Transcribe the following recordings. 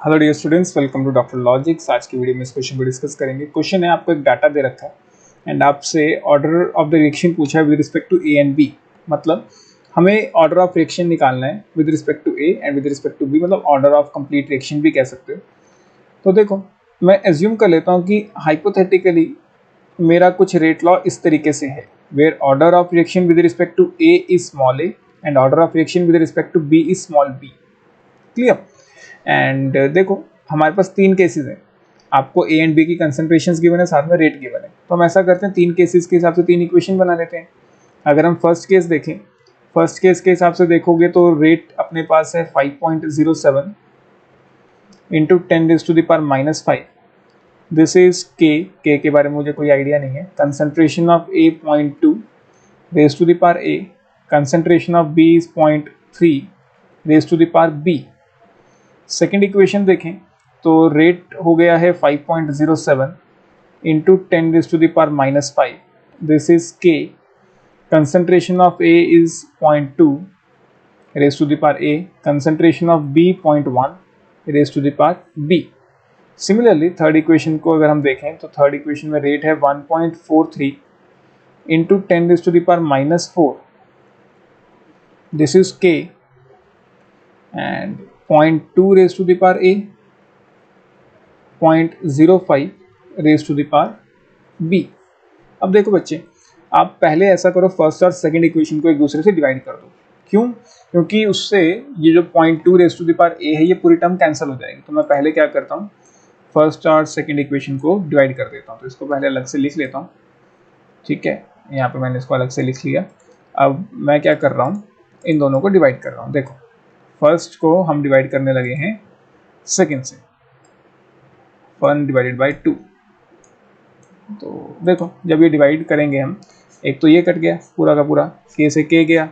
Hello dear students, welcome to doctor logics. आज की video में इस क्वेश्चन को डिस्कस करेंगे। क्वेश्चन है, आपको एक डाटा दे रखा है एंड आपसे ऑर्डर ऑफ द रिएक्शन पूछा है with respect to A and B. मतलब हमें ऑर्डर ऑफ रिएक्शन निकालना है with respect to A and with respect to B, मतलब ऑर्डर ऑफ कंप्लीट रिएक्शन भी कह सकते हो। तो देखो, मैं एज्यूम कर लेता हूँ कि हाइपोथेटिकली मेरा कुछ रेट लॉ इस तरीके से है, where order of reaction with respect to A is small A and order of reaction with respect to B is small B. Clear? And देखो, हमारे पास तीन केसेस हैं। आपको ए एंड बी की कंसंट्रेशंस गिवन है, साथ में रेट गिवन है। तो हम ऐसा करते हैं, तीन केसेस के हिसाब से तीन इक्वेशन बना लेते हैं। अगर हम फर्स्ट केस देखें, फर्स्ट केस के हिसाब से देखोगे तो रेट अपने पास है 5.07 इंटू 10⁻⁻⁵। दिस इज के के बारे में मुझे कोई आइडिया नहीं है। Concentration of A 0.2 raise to the power A, concentration of B is 0.3 raise to the power B. Second equation देखें तो रेट हो गया है 5.07 into 10⁻⁻⁵। This is K. Concentration of A is 0.2 raise to the power A, concentration of B 0.1 raise to the power B. Similarly third equation को अगर हम देखें तो थर्ड इक्वेशन में रेट है 1.43 into 10⁻⁻⁴। This is K and 0.2 raise to the power A, 0.05 raise to the power B. अब देखो बच्चे, आप पहले ऐसा करो, फर्स्ट और सेकंड इक्वेशन को एक दूसरे से डिवाइड कर दो। क्यों? क्योंकि उससे ये जो 0.2 रेज टू द पावर ए है, ये पूरी टर्म कैंसिल हो जाएगी। तो मैं पहले क्या करता हूँ, फर्स्ट और सेकंड इक्वेशन को डिवाइड कर देता हूँ। तो इसको पहले अलग से लिख लेता हूँ, ठीक है। यहाँ पे मैंने इसको अलग से लिख लिया। अब मैं क्या कर रहा हूँ, इन दोनों को डिवाइड कर रहा हूँ। देखो, फर्स्ट को हम डिवाइड करने लगे हैं सेकंड से, 1/2। तो देखो, जब ये डिवाइड करेंगे हम, एक तो ये कट गया पूरा का पूरा, के से के गया,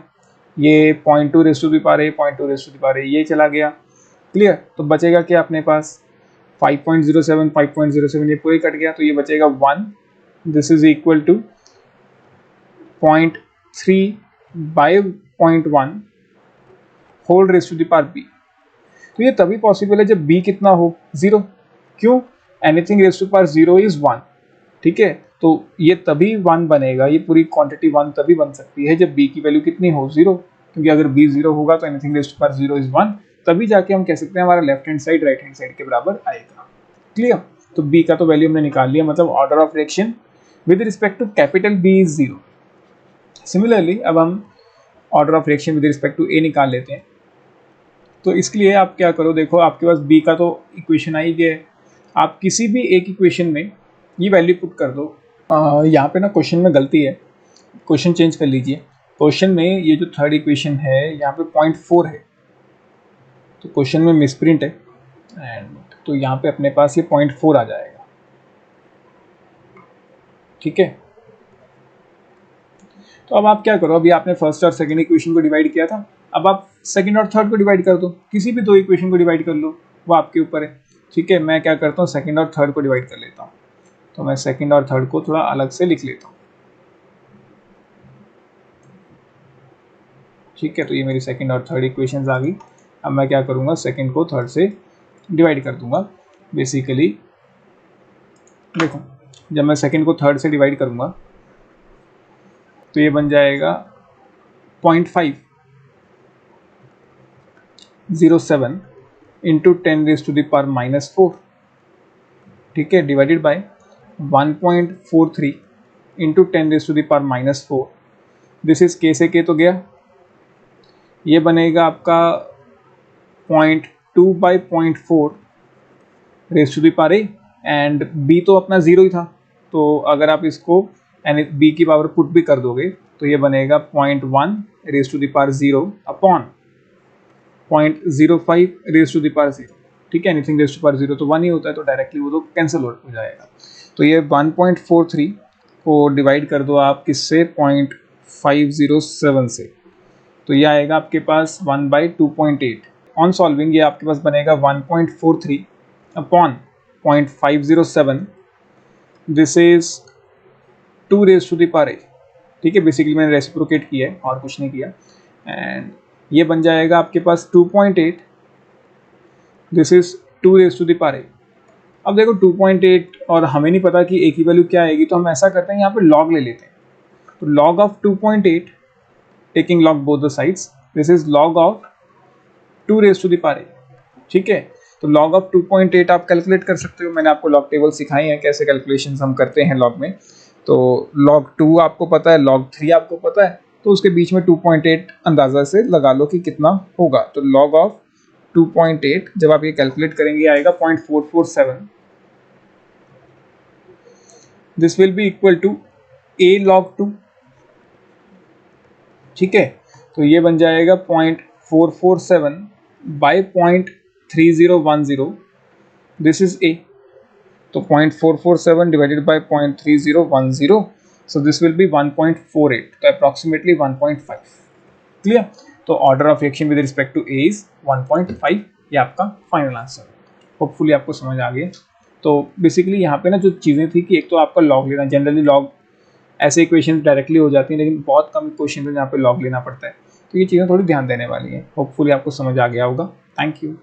ये 0.2 raise to the power A, 0.2 raise to the power A ये चला गया। क्लियर? तो बचेगा क्या अपने पास, 5.07 5.07 ये पूरे कट गया, तो ये बचेगा 1। This is equal to 0.3/0.1 whole raise to the power B. तो ये तभी पॉसिबल है जब b कितना हो, 0। क्यों? Anything raise to power 0 is 1, ठीक है। तो ये तभी 1 बनेगा, ये पूरी क्वांटिटी 1 तभी बन सकती है जब b की वैल्यू कितनी हो, 0। क्योंकि अगर b 0 होगा तो anything raise to power 0 is 1, तभी जाके हम कह सकते हैं हमारा left hand side right hand side के बराबर आएगा। क्लियर? तो b का तो वैल्यू हमने निकाल लिया, मतलब order of reaction with respect to capital B is 0। Similarly अब हम order of reaction with respect to a निकाल लेते हैं। तो इसके लिए आप क्या करो, देखो आपके पास b का तो इक्वेशन आ ही गया है। आप किसी भी एक इक्वेशन में ये वैल्यू पुट कर दो। यहाँ पे ना क्वेश्चन में गलती है, क्वेश्चन चेंज कर लीजिए। क्वेश्चन में ये जो थर्ड इक्वेशन है यहाँ पे 0.4 है, तो क्वेश्चन में मिसप्रिंट है एंड तो यहाँ पे अपने पास ये 0.4 आ जाएगा, ठीक है। तो अब आप क्या करो, अभी आपने फर्स्ट और सेकंड इक्वेशन को डिवाइड किया था, अब आप सेकंड और थर्ड को डिवाइड कर दो, किसी भी दो इक्वेशन को डिवाइड कर लो, वो आपके ऊपर है, ठीक है। मैं क्या करता हूँ, सेकंड और थर्ड को डिवाइड कर लेता हूँ। तो मैं सेकंड और थर्ड को थोड़ा अलग से लिख लेता हूँ, ठीक है। तो ये मेरी सेकंड और थर्ड इक्वेशंस आ गई। अब मैं क्या करूँगा, सेकंड को थर्ड से डिवाइड कर दूंगा। बेसिकली देखो, जब मैं सेकंड को थर्ड से डिवाइड करूँगा तो ये बन जाएगा 0.507 इंटू 10⁻⁻⁴, ठीक है, divided by 1.43 into 10⁻⁻⁴। This is के से के तो गया, ये बनेगा आपका 0.2/0.4 raise to the power a and b तो अपना 0 ही था। तो अगर आप इसको बी की पावर पुट भी कर दोगे तो ये बनेगा 0.1 raise to the power 0 upon 0.05 raise to the power 0, ठीक है। एनीथिंग रेज टू पावर 0 तो 1 ही होता है, तो डायरेक्टली वो तो कैंसिल हो जाएगा। तो ये 1.43 को डिवाइड कर दो आप किससे, 0.507 से, तो ये आएगा आपके पास 1/2.8। ऑन सॉल्विंग ये आपके पास बनेगा 1.43 upon 0.507, this is 2 raise to the power A, ठीक है। बेसिकली मैंने रेसिप्रोकेट किया है और कुछ नहीं किया, एंड ये बन जाएगा आपके पास 2.8, this is 2 raise to the power a। अब देखो 2.8 और हमें नहीं पता कि a की वैल्यू क्या आएगी, तो हम ऐसा करते हैं यहाँ पे log ले लेते हैं। तो log of 2.8 taking log both the sides, this is log of 2 raise to the power a। ठीक है, तो log ऑफ 2.8 आप कैलकुलेट कर सकते हो, मैंने आपको log टेबल सिखाई है कैसे कैलकुलेशंस हम करते हैं log में। तो log 2 आपको पता है, log 3 आपको पता है, तो उसके बीच में 2.8 अंदाजा से लगा लो कि कितना होगा। तो log ऑफ 2.8 जब आप ये कैलकुलेट करेंगे आएगा 0.447। This will be equal to a log 2। ठीक है, तो ये बन जाएगा 0.447 बाई 0.3010, दिस इज a। तो 0.447 divided by 0.3010, so this will be 1.48, तो अप्रॉक्सीमेटली 1.5। क्लियर? तो order of reaction with respect to a is 1.5, ये आपका फाइनल आंसर। होपफुली आपको समझ आ गया। तो बेसिकली यहाँ पे ना जो चीज़ें थी कि एक तो आपका लॉग लेना, जनरली लॉग ऐसे इक्वेशन डायरेक्टली हो जाती हैं, लेकिन बहुत कम क्वेश्चन है जहाँ पे लॉग लेना पड़ता है, तो ये चीज़ें थोड़ी ध्यान देने वाली हैं। होपफुली आपको समझ आ गया होगा। Thank you.